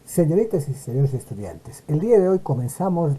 Señoritas y señores estudiantes, el día de hoy comenzamos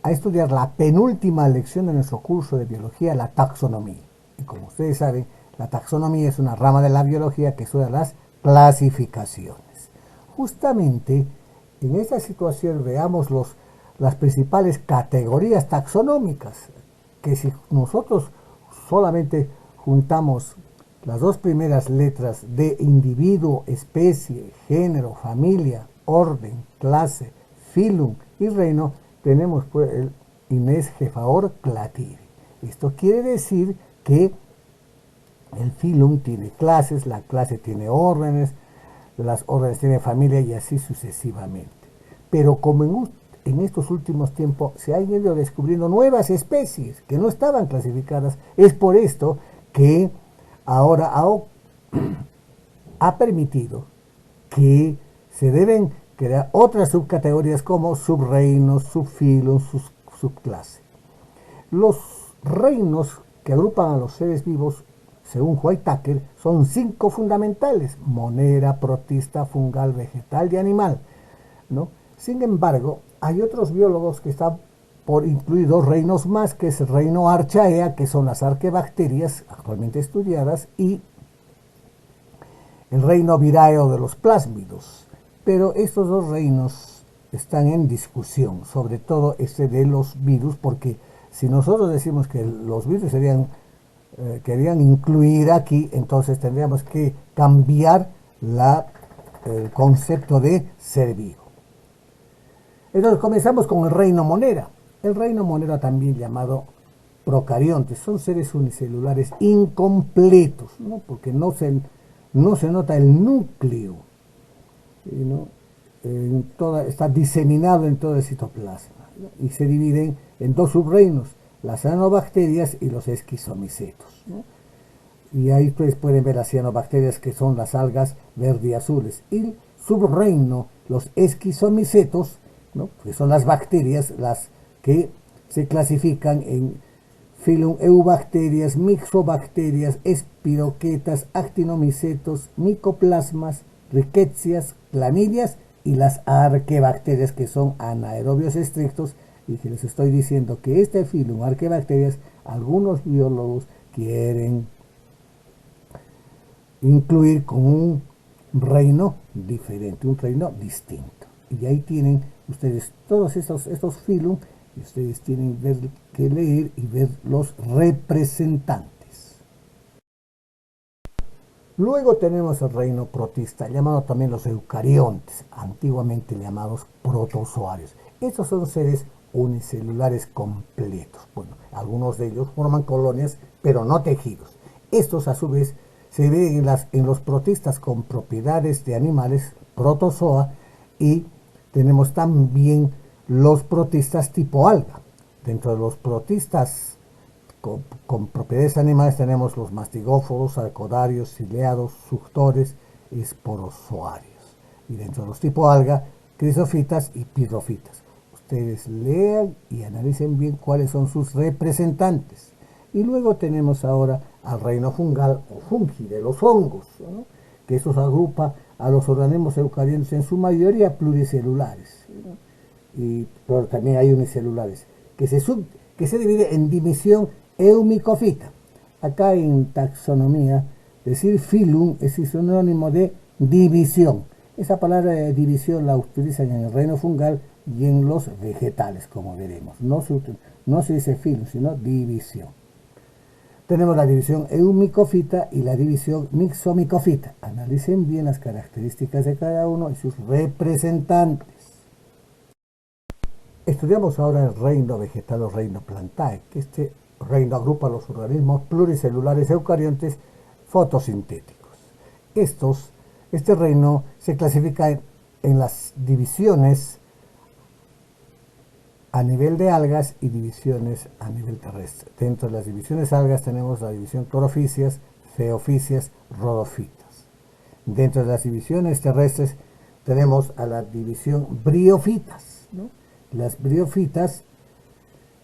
a estudiar la penúltima lección de nuestro curso de biología, la taxonomía. Y como ustedes saben, la taxonomía es una rama de la biología que estudia las clasificaciones. Justamente en esta situación veamos las principales categorías taxonómicas, que si nosotros solamente juntamos las dos primeras letras de individuo, especie, género, familia, orden, clase, filum y reino, tenemos pues el Inés Jefaor Clatiri. Esto quiere decir que el filum tiene clases, la clase tiene órdenes, las órdenes tienen familia y así sucesivamente. Pero como en estos últimos tiempos se han ido descubriendo nuevas especies que no estaban clasificadas, es por esto que ahora ha permitido que se deben crear otras subcategorías como subreinos, subfilum, subclase. Los reinos que agrupan a los seres vivos, según Whitaker, son 5 fundamentales: monera, protista, fungal, vegetal y animal, ¿no? Sin embargo, hay otros biólogos que están por incluir 2 reinos más, que es el reino Archaea, que son las arquebacterias actualmente estudiadas, y el reino Viraeo de los plásmidos. Pero estos 2 reinos están en discusión, sobre todo este de los virus, porque si nosotros decimos que los virus querían incluir aquí, entonces tendríamos que cambiar el concepto de ser vivo. Entonces comenzamos con el reino monera. El reino monera, también llamado procariontes, son seres unicelulares incompletos, ¿no? Porque no se nota el núcleo, ¿no? Está diseminado en todo el citoplasma, ¿no? Y se dividen en 2 subreinos: las cianobacterias y los esquizomicetos, ¿no? Y ahí ustedes pueden ver las cianobacterias, que son las algas verde y azules, y el subreino, los esquizomicetos, ¿no? Que son las bacterias, las que se clasifican en filum eubacterias, mixobacterias, espiroquetas, actinomicetos, micoplasmas, ricketsias, clamídeas y las arquebacterias, que son anaerobios estrictos. Y que les estoy diciendo que este filum arquebacterias, algunos biólogos quieren incluir con un reino diferente, un reino distinto. Y ahí tienen ustedes todos estos filum, y ustedes tienen que leer y ver los representantes. Luego tenemos el reino protista, llamado también los eucariontes, antiguamente llamados protozoarios. Estos son seres unicelulares completos. Bueno, algunos de ellos forman colonias, pero no tejidos. Estos, a su vez, se ven en los protistas con propiedades de animales, protozoa, y tenemos también los protistas tipo alga. Dentro de los protistas con propiedades animales tenemos los mastigóforos, arcodarios, ciliados, suctores, esporozoarios. Y dentro de los tipo alga, crisofitas y pirrofitas. Ustedes lean y analicen bien cuáles son sus representantes. Y luego tenemos ahora al reino fungal o fungi, de los hongos, ¿no? Que estos agrupa a los organismos eucariontes, en su mayoría pluricelulares, ¿no? Pero también hay unicelulares, que se divide en división eumicofita. Acá en taxonomía, decir filum es sinónimo de división. Esa palabra de división la utilizan en el reino fungal y en los vegetales, como veremos. No se dice filum, sino división. Tenemos la división eumicofita y la división mixomicofita. Analicen bien las características de cada uno y sus representantes. Estudiamos ahora el reino vegetal o reino plantae, que este reino agrupa los organismos pluricelulares eucariontes fotosintéticos. Este reino se clasifica en las divisiones a nivel de algas y divisiones a nivel terrestre. Dentro de las divisiones algas tenemos la división clorofíceas, feofíceas, rodófitas. Dentro de las divisiones terrestres tenemos a la división briófitas, ¿no? Las briófitas,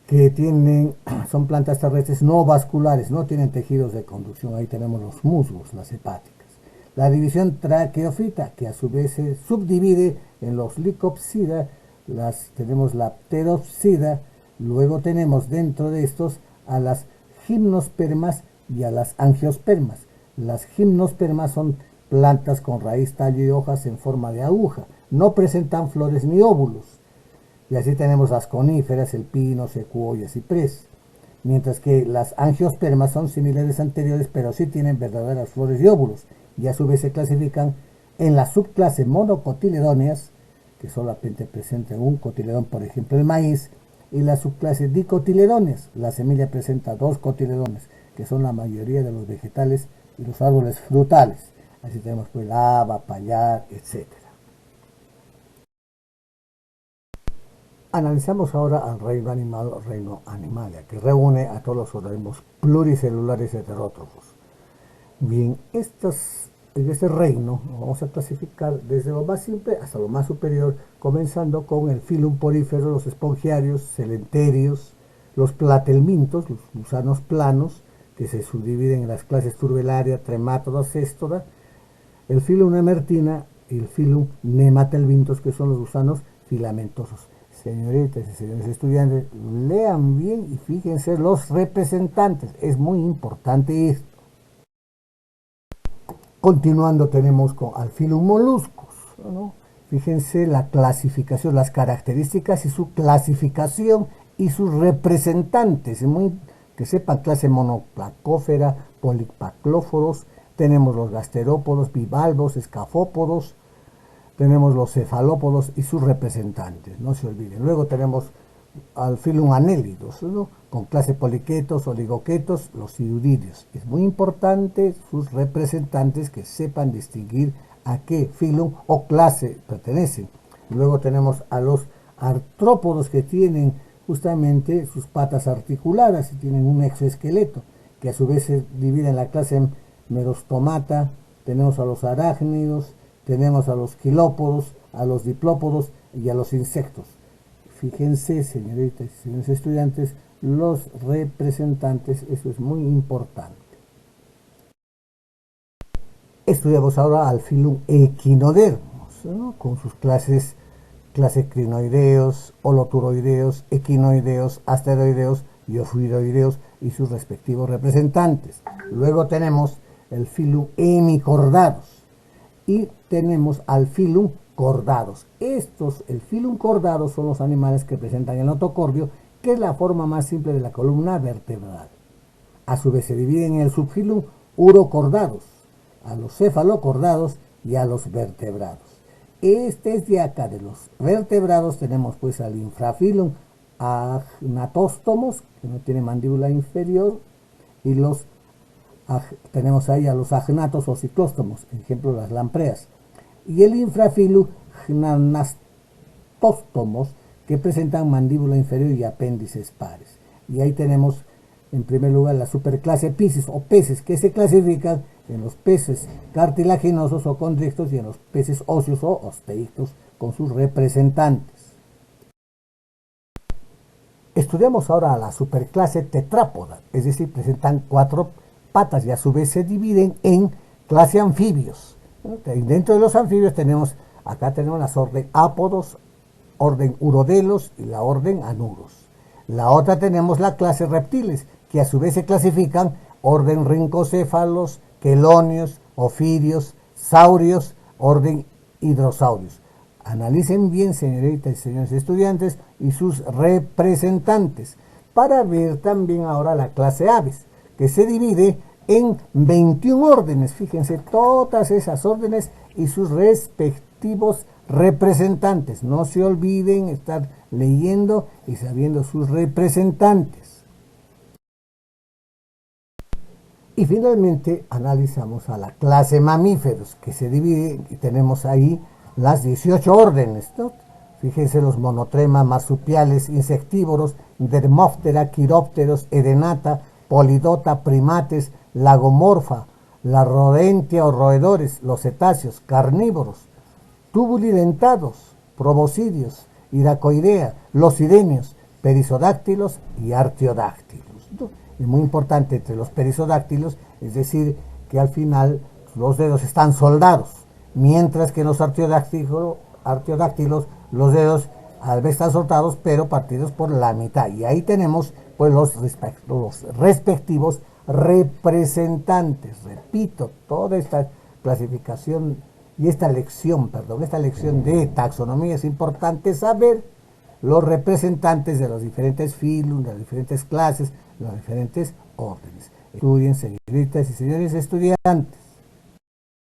que son plantas terrestres no vasculares, no tienen tejidos de conducción. Ahí tenemos los musgos, las hepáticas. La división traqueófita, que a su vez se subdivide en los licopsida, tenemos la pteropsida, luego tenemos dentro de estos a las gimnospermas y a las angiospermas. Las gimnospermas son plantas con raíz, tallo y hojas en forma de aguja. No presentan flores ni óvulos. Y así tenemos las coníferas, el pino, secuoya, ciprés. Mientras que las angiospermas son similares a anteriores, pero sí tienen verdaderas flores y óvulos. Y a su vez se clasifican en la subclase monocotiledóneas, que solamente presentan un cotiledón, por ejemplo el maíz, y la subclase dicotiledóneas. La semilla presenta dos cotiledones, que son la mayoría de los vegetales y los árboles frutales. Así tenemos pues haba, payar, etc. Analizamos ahora al reino animal o reino animalia, que reúne a todos los organismos pluricelulares heterótrofos. Bien, en este reino vamos a clasificar desde lo más simple hasta lo más superior, comenzando con el filum porífero, los espongiarios, celenterios, los platelmintos, los gusanos planos, que se subdividen en las clases turbelaria, trematoda, céstoda, el filum nemertina y el filum nematelmintos, que son los gusanos filamentosos. Señoritas y señores estudiantes, lean bien y fíjense los representantes, es muy importante esto. Continuando tenemos con al filum moluscos, ¿no? Fíjense la clasificación, las características y su clasificación y sus representantes, que sepan clase monoplacófera, polipaclóforos, tenemos los gasterópodos, bivalvos, escafópodos, tenemos los cefalópodos y sus representantes, no se olviden. Luego tenemos al filum anélidos, ¿no? Con clase poliquetos, oligoquetos, los iudidios. Es muy importante sus representantes que sepan distinguir a qué filum o clase pertenecen. Luego tenemos a los artrópodos, que tienen justamente sus patas articuladas y tienen un exoesqueleto, que a su vez se divide en la clase merostomata. Tenemos a los arácnidos, tenemos a los quilópodos, a los diplópodos y a los insectos. Fíjense, señoritas y señores estudiantes, los representantes, eso es muy importante. Estudiamos ahora al filum equinodermos, ¿no? Con sus clase crinoideos, holoturoideos, equinoideos, asteroideos y ofiuroideos y sus respectivos representantes. Luego tenemos el filum hemicordados y tenemos al filum cordados. El filum cordados son los animales que presentan el notocordio, que es la forma más simple de la columna vertebral. A su vez se dividen en el subfilum urocordados, a los cefalocordados y a los vertebrados. Este es de acá, de los vertebrados tenemos pues al infrafilum agnatóstomos, que no tiene mandíbula inferior, y tenemos ahí a los agnatos o ciclóstomos, ejemplo las lampreas, y el infrafilum gnatostomos, que presentan mandíbula inferior y apéndices pares. Y ahí tenemos en primer lugar la superclase Piscis o peces, que se clasifican en los peces cartilaginosos o condrictos y en los peces óseos o osteictos con sus representantes. Estudiamos ahora a la superclase tetrápoda, es decir, presentan 4 patas y a su vez se dividen en clase anfibios. Dentro de los anfibios acá tenemos las orden ápodos, orden urodelos y la orden anuros. La otra tenemos la clase reptiles, que a su vez se clasifican orden rincocéfalos, quelonios, ofirios, saurios, orden hidrosaurios. Analicen bien, señoritas y señores estudiantes, y sus representantes, para ver también ahora la clase aves, que se divide en 21 órdenes. Fíjense todas esas órdenes y sus respectivos representantes. No se olviden estar leyendo y sabiendo sus representantes. Y finalmente analizamos a la clase mamíferos, que se divide y tenemos ahí las 18 órdenes, ¿no? Fíjense los monotrema, marsupiales, insectívoros, dermóptera, quirópteros, edenata, polidota, primates, lagomorfa, la rodentia o roedores, los cetáceos, carnívoros, tubulidentados, proboscidios, iracoidea, los sirenios, perisodáctilos y artiodáctilos. Es muy importante entre los perisodáctilos, es decir, que al final los dedos están soldados, mientras que en los artiodáctilos los dedos al vez están soldados pero partidos por la mitad. Y ahí tenemos pues los respectivos representantes. Repito, toda esta clasificación y esta lección de taxonomía es importante saber los representantes de los diferentes filum, de las diferentes clases, de los diferentes órdenes. Estudien, señoritas y señores estudiantes.